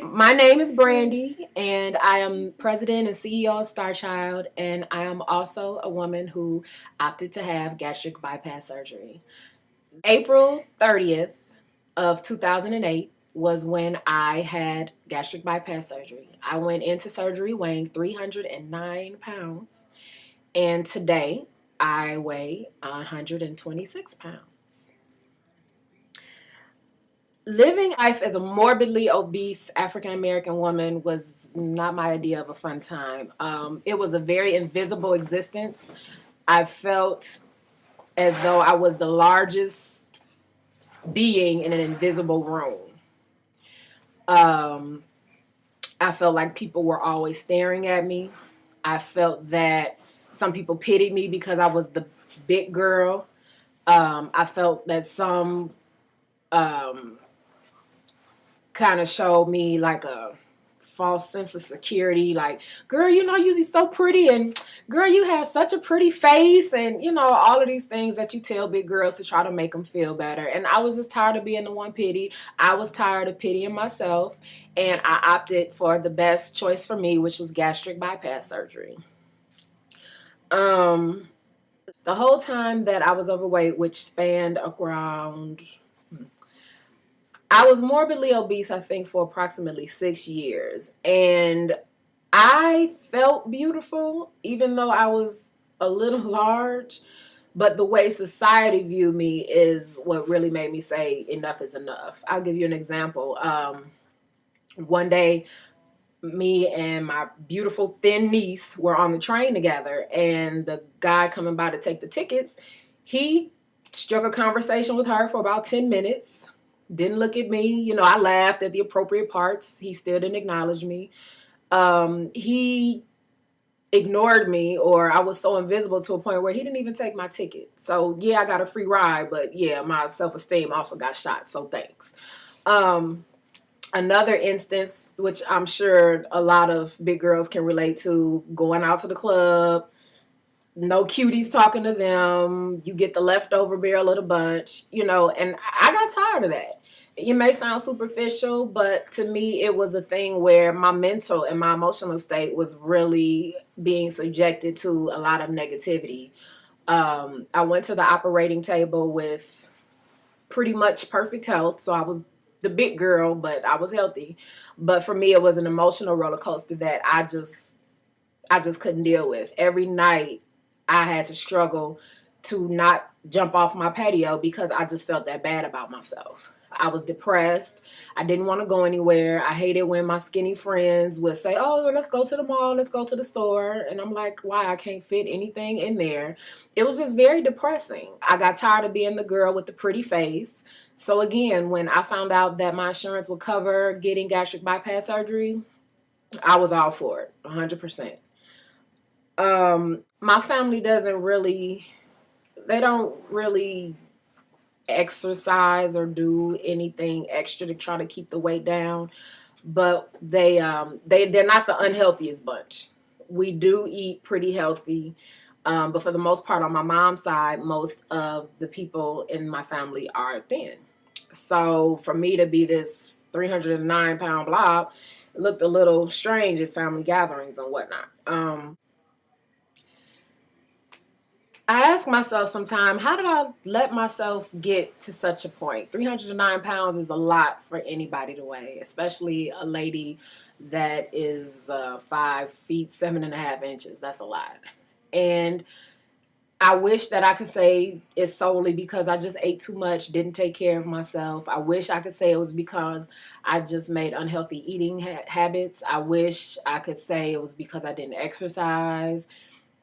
My name is Brandy, and I am president and CEO of Star Child, and I am also a woman who opted to have gastric bypass surgery. April 30th of 2008 was when I had gastric bypass surgery. I went into surgery weighing 309 pounds, and today I weigh 126 pounds. Living life as a morbidly obese African American woman was not my idea of a fun time. It was a very invisible existence. I felt as though I was the largest being in an invisible room. Um, I felt like people were always staring at me. I felt that some people pitied me because I was the big girl. I felt that some um, kind of showed me like a false sense of security, like, girl, you're so pretty, and girl, you have such a pretty face, and all of these things that you tell big girls to try to make them feel better. And I was just tired of being the one pity. I was tired of pitying myself, and I opted for the best choice for me, which was gastric bypass surgery. The whole time that I was overweight, which spanned around, I was morbidly obese, I think, for approximately 6 years. And I felt beautiful, even though I was a little large. But the way society viewed me is what really made me say enough is enough. I'll give you an example. One day, me and my beautiful thin niece were on the train together, and the guy coming by to take the tickets, he struck a conversation with her for about 10 minutes. Didn't look at me. I laughed at the appropriate parts. He still didn't acknowledge me. He ignored me, or I was so invisible to a point where he didn't even take my ticket. So yeah, I got a free ride, but yeah, my self-esteem also got shot. So thanks. Another instance, which I'm sure a lot of big girls can relate to, going out to the club, no cuties talking to them, you get the leftover barrel of the bunch, and I got tired of that. It may sound superficial, but to me, it was a thing where my mental and my emotional state was really being subjected to a lot of negativity. I went to the operating table with pretty much perfect health, so I was the big girl, but I was healthy. But for me, it was an emotional roller coaster that I just couldn't deal with. Every night, I had to struggle to not jump off my patio because I just felt that bad about myself. I was depressed. I didn't want to go anywhere. I hated when my skinny friends would say, "Oh, let's go to the mall, let's go to the store." And I'm like, why? I can't fit anything in there. It was just very depressing. I got tired of being the girl with the pretty face. So again, when I found out that my insurance would cover getting gastric bypass surgery, I was all for it, 100%. My family they don't really exercise or do anything extra to try to keep the weight down, but they're not the unhealthiest bunch. We do eat pretty healthy, but for the most part, on my mom's side, most of the people in my family are thin. So for me to be this 309-pound blob, it looked a little strange at family gatherings and whatnot. I ask myself sometimes, how did I let myself get to such a point? 309 pounds is a lot for anybody to weigh, especially a lady that is 5 feet 7.5 inches. That's a lot. And I wish that I could say it's solely because I just ate too much, didn't take care of myself. I wish I could say it was because I just made unhealthy eating habits. I wish I could say it was because I didn't exercise.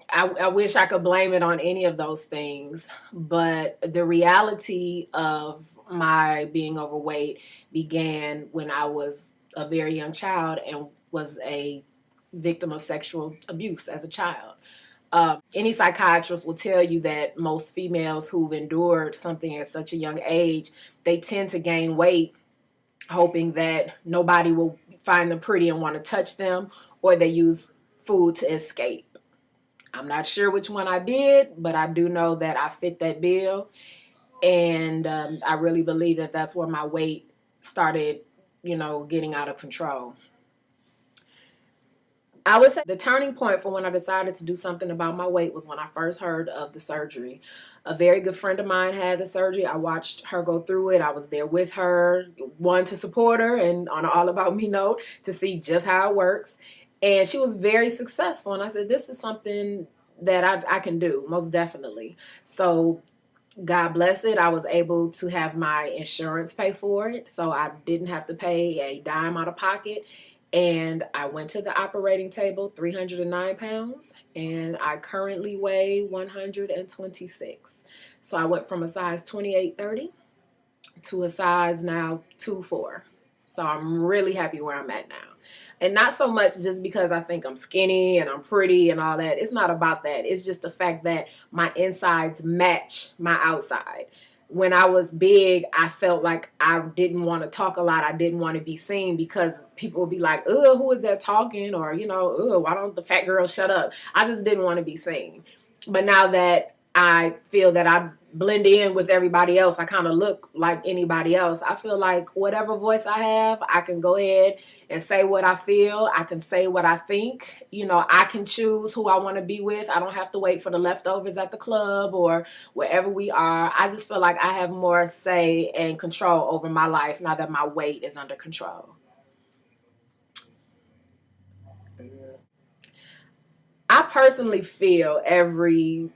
I wish I could blame it on any of those things, but the reality of my being overweight began when I was a very young child and was a victim of sexual abuse as a child. Any psychiatrist will tell you that most females who've endured something at such a young age, they tend to gain weight hoping that nobody will find them pretty and want to touch them, or they use food to escape. I'm not sure which one I did, but I do know that I fit that bill. And I really believe that that's where my weight started getting out of control. I would say the turning point for when I decided to do something about my weight was when I first heard of the surgery. A very good friend of mine had the surgery. I watched her go through it. I was there with her, one, to support her, and on an all about me note, to see just how it works. And she was very successful. And I said, this is something that I can do, most definitely. So God bless it, I was able to have my insurance pay for it, so I didn't have to pay a dime out of pocket. And I went to the operating table, 309 pounds, and I currently weigh 126. So I went from a size 28-30 to a size now 24. So I'm really happy where I'm at now. And not so much just because I think I'm skinny and I'm pretty and all that. It's not about that. It's just the fact that my insides match my outside. When I was big, I felt like I didn't want to talk a lot. I didn't want to be seen because people would be like, ugh, who is that talking? Or, ugh, why don't the fat girl shut up? I just didn't want to be seen. But now that I feel that I blend in with everybody else, I kind of look like anybody else. I feel like whatever voice I have, I can go ahead and say what I feel. I can say what I think. I can choose who I want to be with. I don't have to wait for the leftovers at the club or wherever we are. I just feel like I have more say and control over my life now that my weight is under control. I personally feel every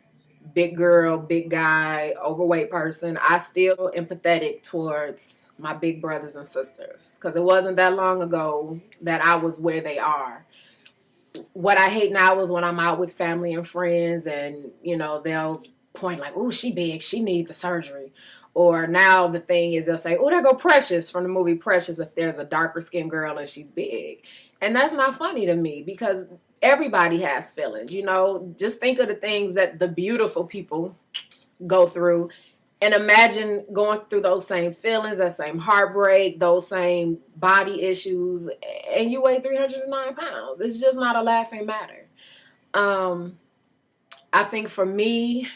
big girl, big guy, overweight person, I still empathetic towards my big brothers and sisters because it wasn't that long ago that I was where they are. What I hate now is when I'm out with family and friends and, they'll point like, oh, she big, she needs the surgery. Or now the thing is they'll say, oh, there go Precious from the movie Precious if there's a darker skinned girl and she's big. And that's not funny to me because everybody has feelings, just think of the things that the beautiful people go through and imagine going through those same feelings, that same heartbreak, those same body issues, and you weigh 309 pounds. It's just not a laughing matter. I think for me,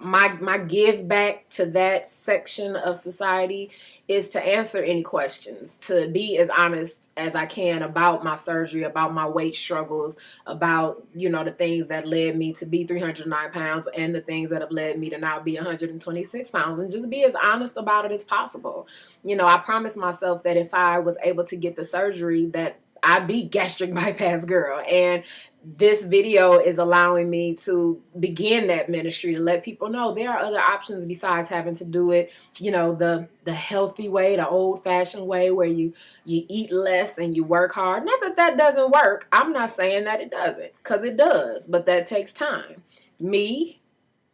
my give back to that section of society is to answer any questions, to be as honest as I can about my surgery, about my weight struggles, about, the things that led me to be 309 pounds and the things that have led me to now be 126 pounds, and just be as honest about it as possible. I promised myself that if I was able to get the surgery that I'd be gastric bypass girl. And this video is allowing me to begin that ministry to let people know there are other options besides having to do it, the healthy way, the old fashioned way where you eat less and you work hard. Not that that doesn't work. I'm not saying that it doesn't, because it does, but that takes time.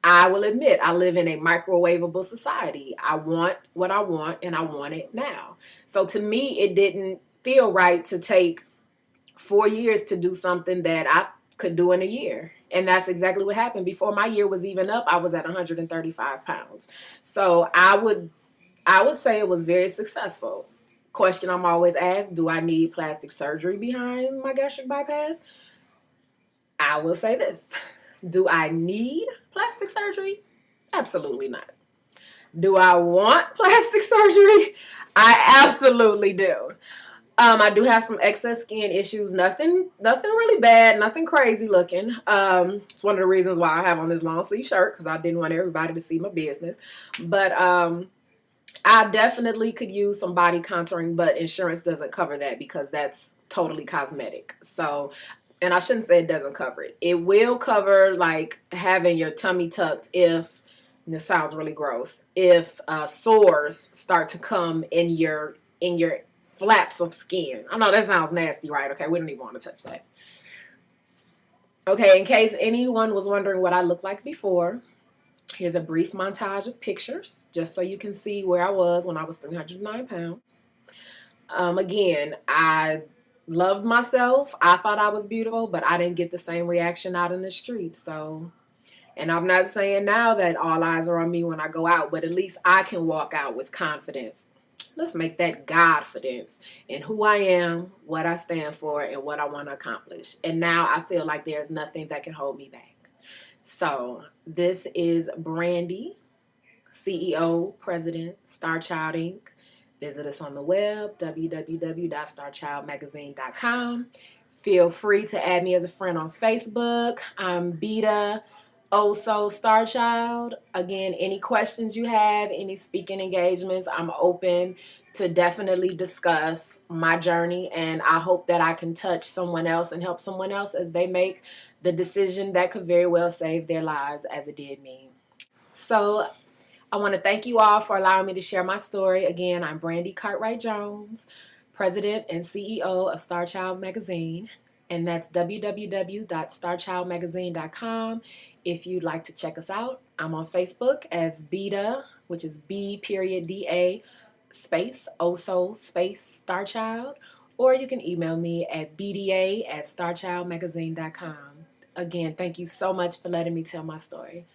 I will admit, I live in a microwavable society. I want what I want and I want it now. So to me, it didn't feel right to take 4 years to do something that I could do in a year. And that's exactly what happened. Before my year was even up, I was at 135 pounds. So I would say it was very successful. Question I'm always asked, do I need plastic surgery behind my gastric bypass? I will say this. Do I need plastic surgery? Absolutely not. Do I want plastic surgery? I absolutely do. I do have some excess skin issues. Nothing really bad. Nothing crazy looking. It's one of the reasons why I have on this long sleeve shirt, because I didn't want everybody to see my business. But I definitely could use some body contouring, but insurance doesn't cover that because that's totally cosmetic. So, and I shouldn't say it doesn't cover it. It will cover like having your tummy tucked if, and this sounds really gross, if sores start to come in your flaps of skin. I know that sounds nasty, right? Okay, we don't even want to touch that. Okay, in case anyone was wondering what I looked like before, here's a brief montage of pictures, just so you can see where I was when I was 309 pounds. Again, I loved myself. I thought I was beautiful, but I didn't get the same reaction out in the street. So, and I'm not saying now that all eyes are on me when I go out, but at least I can walk out with confidence. Let's make that Godfidence in who I am, what I stand for, and what I want to accomplish. And now I feel like there's nothing that can hold me back. So this is Brandy, CEO, President, Star Child Inc., Visit us on the web, www.starchildmagazine.com. Feel free to add me as a friend on Facebook. I'm Beta Oso Starchild. Again, any questions you have, any speaking engagements, I'm open to definitely discuss my journey, and I hope that I can touch someone else and help someone else as they make the decision that could very well save their lives as it did me. So I want to thank you all for allowing me to share my story. Again, I'm Brandy Cartwright Jones, President and CEO of Starchild Magazine, and that's www.starchildmagazine.com. If you'd like to check us out, I'm on Facebook as Beta, which is B.DA space Oso space Starchild, or you can email me at bda@starchildmagazine.com. Again, thank you so much for letting me tell my story.